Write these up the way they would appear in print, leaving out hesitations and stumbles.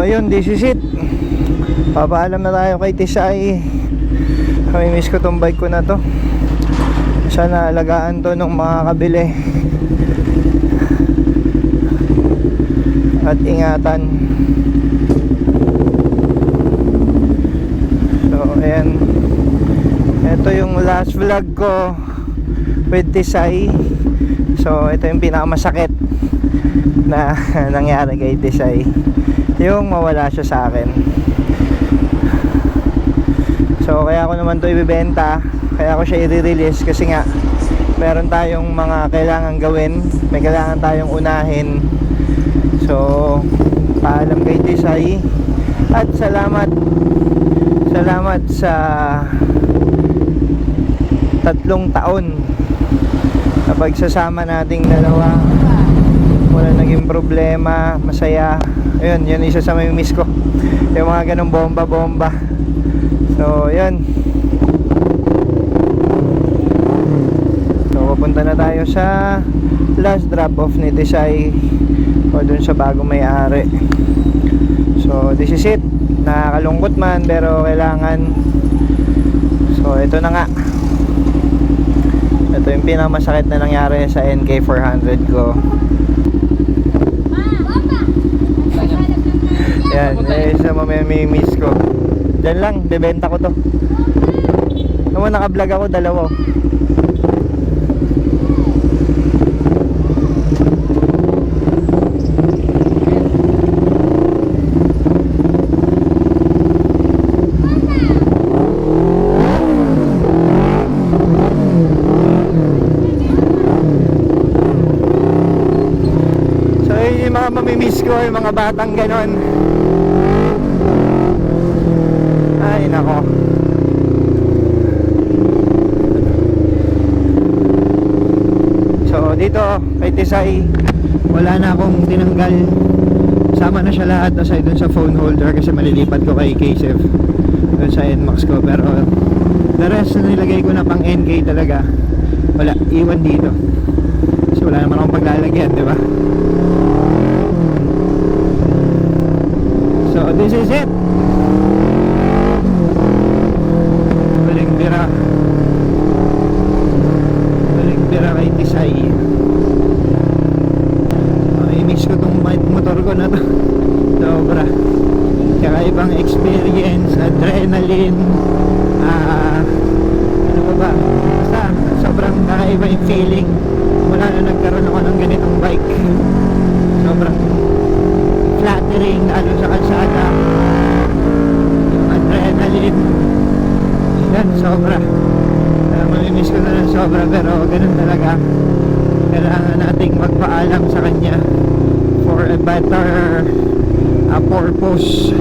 ayun, this is it. Papaalam na tayo kay Tisay. Miss ko tong bike ko na to. Sana alagaan to nung makakabili at ingatan. So ayan, ito yung last vlog ko with Tisay. So ito yung pinakamasakit na nangyari kay Tisay, yung mawala siya sa akin. So kaya ako naman to ibibenta, kaya ako siya i-release kasi nga meron tayong mga kailangan gawin, may kailangan tayong unahin. So paalam kay Tisay at salamat sa 3 taon na pagsasama nating dalawa. Wala naging problema, masaya. Ayun, yun isa sa may miss ko, yung mga ganong bomba. So yun, so pupunta na tayo sa last drop off ni Tisay o dun sa bagong may-ari. So this is it. Nakakalungkot man pero kailangan. So ito na nga, ito yung pinakamasakit na nangyari sa NK400 ko. Yan, isa mamimiss ko. Diyan lang, bebenta ko to. Naman naka-vlog ako, dalawa. So yun yung mga mamimiss ko, yung mga batang ganon. Ay nako. So dito kay Tisay, wala na akong tinanggal. Sama na siya lahat aside dun sa phone holder kasi malilipat ko kay K-Sef dun sa NMAX ko. Pero the rest na nilagay ko na pang NK talaga, wala, iwan dito kasi wala naman akong paglalagyan, diba? So this is it. Baling bira kay Tisay. I-mix ko tong motor ko na to. Sobra kakaibang experience, adrenaline, ano pa ba, basta sobrang kakaiba yung feeling mula na nagkaroon ako ng ganitong bike. Sobrang flattering na ano sa kalsada, yung adrenaline. Yan, sobra. Mamimiss ko na ng sobra, pero ganun talaga. Kailangan nating magpaalam sa kanya for a better purpose.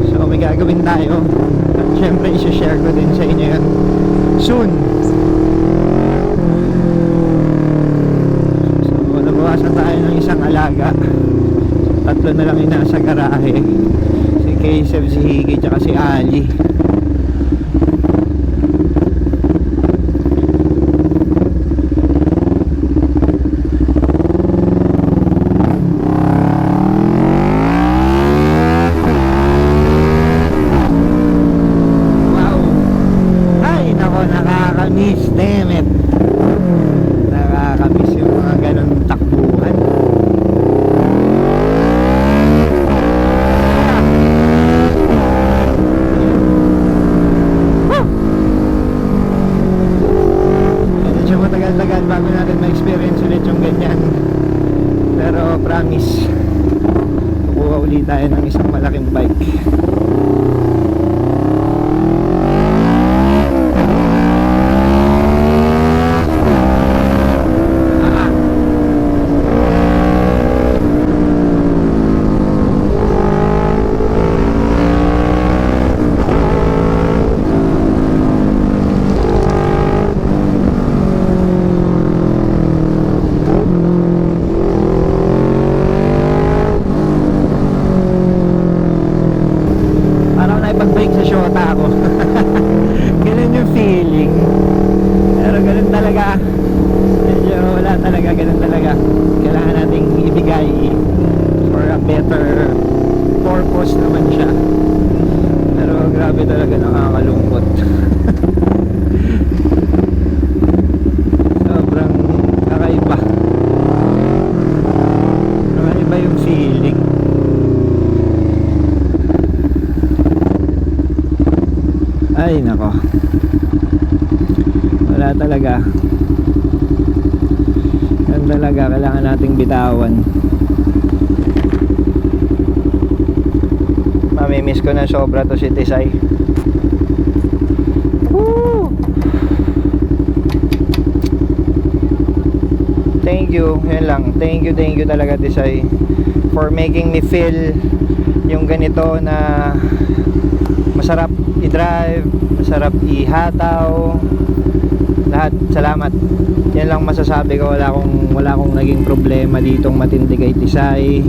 So may gagawin tayo at syempre isi-share ko din sa inyo yan soon. So nabawasan tayo ng isang alaga. 3 na lang yung nasa garahe, si K-Sef, si Hiki, tsaka si Ali. Nakakamiss, damn it. Nakakamiss yung mga ganun takbuhan. Medyo matagal-tagal bago natin ma-experience ulit yung ganyan. Pero promise, kukuha ulit tayo ng isang malaking bike. Pag-break sa shota ako. Ganun yung feeling. Pero ganun talaga. Medyo wala talaga, ganun talaga. Kailangan nating ibigay for a better purpose naman siya. Pero grabe talaga, nakakalungkot. Sobrang kakaiba. Kakaiba yung feeling. Ay nako, wala talaga. Yan talaga, kailangan nating bitawan. Mamimiss ko na sobra to si Tisay. Woo! Thank you, yun lang. Thank you talaga Tisay, for making me feel yung ganito na masarap i-drive, masarap ihataw, lahat. Salamat. Yan lang masasabi ko. Wala akong naging problema ditong matindi kay Tisay.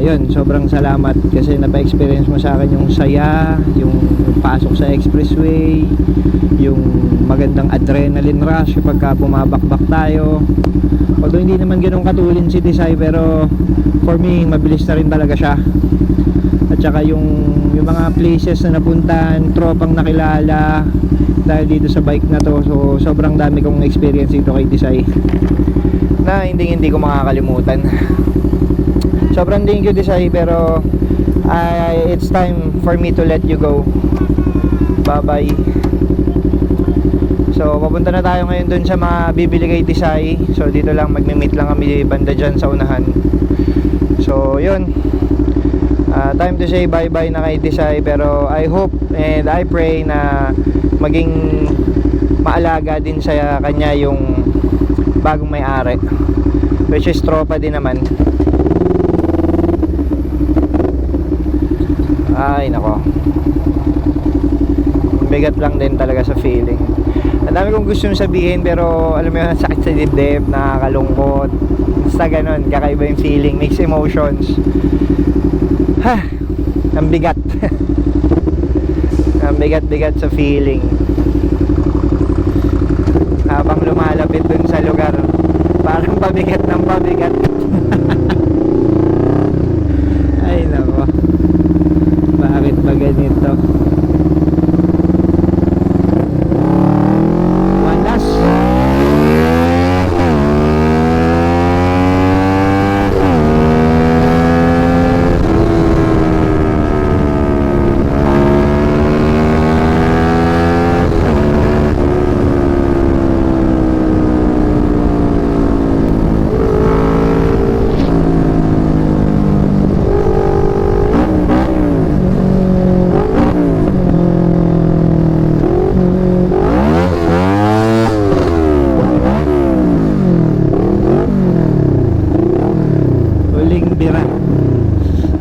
Yun, sobrang salamat kasi napa-experience mo sa akin yung saya, yung pasok sa expressway, yung magandang adrenaline rush pagka bumabakbak tayo. Although hindi naman ganun katulin si Tisay, pero for me mabilis na rin talaga siya. At saka yung mga places na napuntahan, tropang nakilala dahil dito sa bike na to. So sobrang dami kong experience dito kay Tisay na hindi ko makakalimutan. Sobrang thank you Tisay, pero it's time for me to let you go. Bye bye. So papunta na tayo ngayon dun sa mga bibili kay Tisay. So dito lang, magmi-meet lang kami banda dyan sa unahan. So yun, time to say bye bye na kay Tisay. Pero I hope and I pray na maging maalaga din sa kanya yung bagong may-ari, which is tropa din naman. Ay nako, bigat lang din talaga sa feeling. Ang dami kong gustong sabihin, pero alam mo yun, sakit sa dibdib, nakakalungkot, basta ganun, kakaiba yung feeling, mixed emotions. Ang bigat. Ang bigat sa feeling. Habang lumalapit dun sa lugar, parang pabigat ng pabigat. Ay nako, bakit ba ganito? Walas.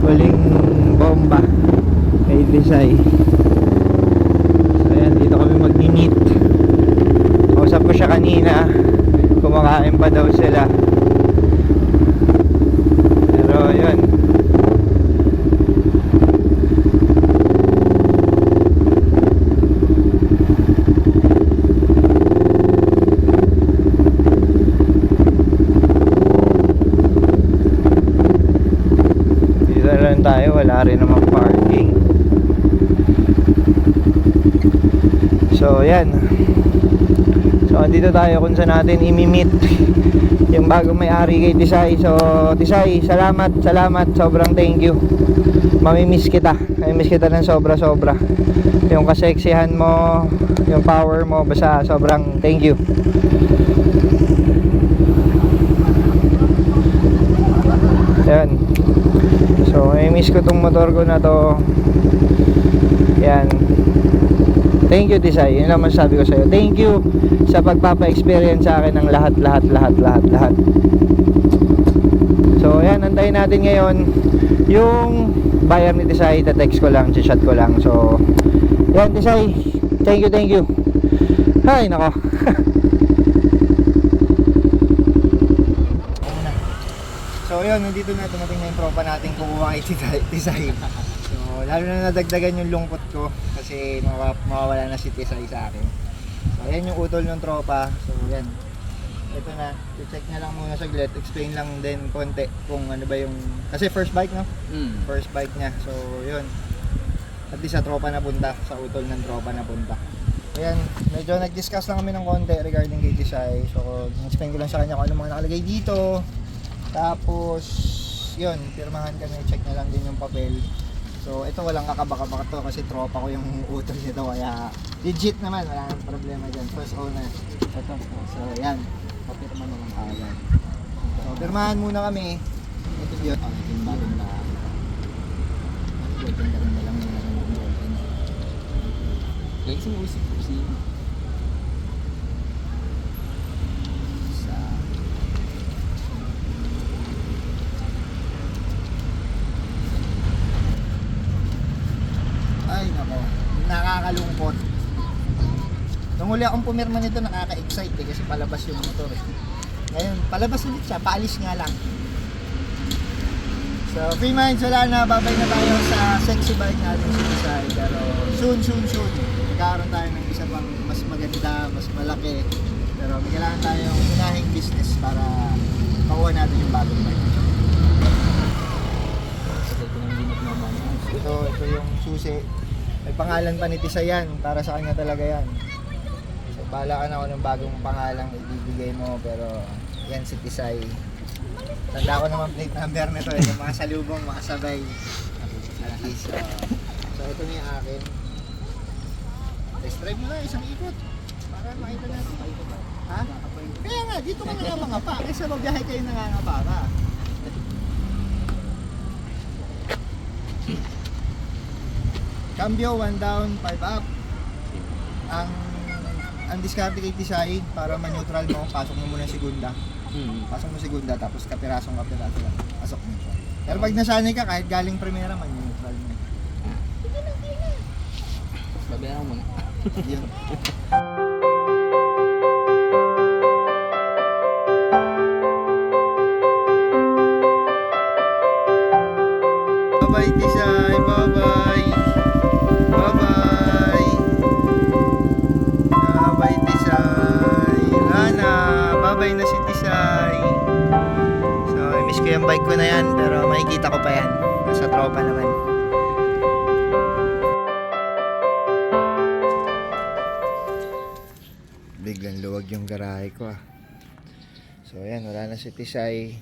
Huling bomba kay Tisay. So ayan, dito kami mag-meet. Kausap ko siya kanina, kumakain pa daw sila. Pero yun, tayo, wala rin namang parking. So yan, so andito tayo kung saan natin imi-meet yung bagong may-ari kay Tisay. So Tisay, salamat, sobrang thank you. Mamimiss kita ng sobra. Yung kaseksihan mo, yung power mo, basta sobrang thank you. Yan. So, miss ko tong motor ko na to. Yan. Thank you Tisay. Yun lang masasabi ko sa'yo. Thank you sa pagpapa-experience sa akin ng lahat. So, yan. Antayin natin ngayon yung buyer ni Tisay. Text ko lang, chat ko lang. So, yan Tisay. Thank you. Ay, nako. So yun, nandito na, tumating na yung tropa natin kukuha kay Tisay. So lalo na nadagdagan yung lungkot ko kasi mawawala na si Tisay sa akin. So ayan yung utol ng tropa. So yan, ito na, i-check na lang muna saglit, explain lang din konti kung ano ba yung, kasi first bike no? First bike niya, so yun. At least sa tropa na punta, sa utol ng tropa na punta. Ayan, medyo nag-discuss lang kami ng konti regarding kay Tisay. So, explain ko lang sa kanya kung ano mga nakalagay dito. Tapos, yun, pirmahan kami, check na lang din yung papel. So, ito walang kakabaka-baka to kasi tropa ko yung utol nito. Kaya, legit naman, wala nang problema dyan. First owner. Ito. So, yan. Papirma na lang agad. So, pirmahan muna kami. Ito yun. Oh, ito yung bagong na. Golden ka rin na lang yun. Guys, yung usip ko siya. Ay, nako. Nakakalungkot. Nung huli akong pumirma nito, nakaka-excite eh, kasi palabas yung motor eh. Ngayon, palabas ulit siya, paalis nga lang. So, free minds, wala na, babay na tayo sa sexy bike natin sa Tisay. Pero soon, magkakaroon tayo ng isa pang mas maganda, mas malaki. Pero may kailangan tayong unahing business para makuha natin yung bagong bike. Ito yung susi. May pangalan pa ni Tisay yan, para sa kanya talaga yan. So, bahala ka na kung ng bagong pangalang ibibigay mo, pero yan si Tisay. Tanda ko naman plate number nito eh, yung mga salubong, mga sabay. So ito na yung akin. Test drive mo na, isang ikot. Para makita natin. Ha? Kaya nga, dito ka nangangapa. Kaysa magbiyahe kayo nangangapa ka. Cambio, 1 down, 5 up. Ang diskarte kay Tisay, para ma-neutral mo, pasok mo muna segunda. Pasok mo segunda, tapos kapirasong lang. Pasok mo siya. Pero pag nasanay ka, kahit galing primera, man-neutral mo. Babayaran mo na. Yun. Bye-bye, Tisay. Bye-bye. Bye-bye. Bye-bye, Tisay. Ana, bye-bye na si Tisay. So, miss ko yung bike ko na yan, pero makikita ko pa yan. Nasa tropa naman. Biglang luwag yung garahe ko ah. So, ayan, wala na si Tisay.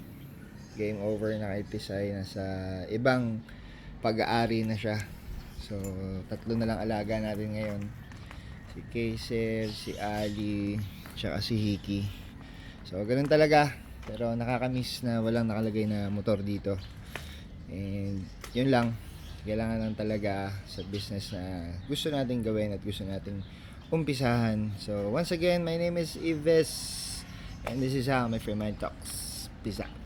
Game over na kay Tisay. Nasa ibang pag-aari na siya. So, 3 na lang alaga natin ngayon. Si Kaiser, si Ali, tsaka si Hiki. So, ganun talaga. Pero nakakamiss na walang nakalagay na motor dito. And yun lang. Kailangan lang talaga sa business na gusto nating gawin at gusto nating umpisahan. So, once again, my name is Ives. And this is how my free mind talks. Peace out.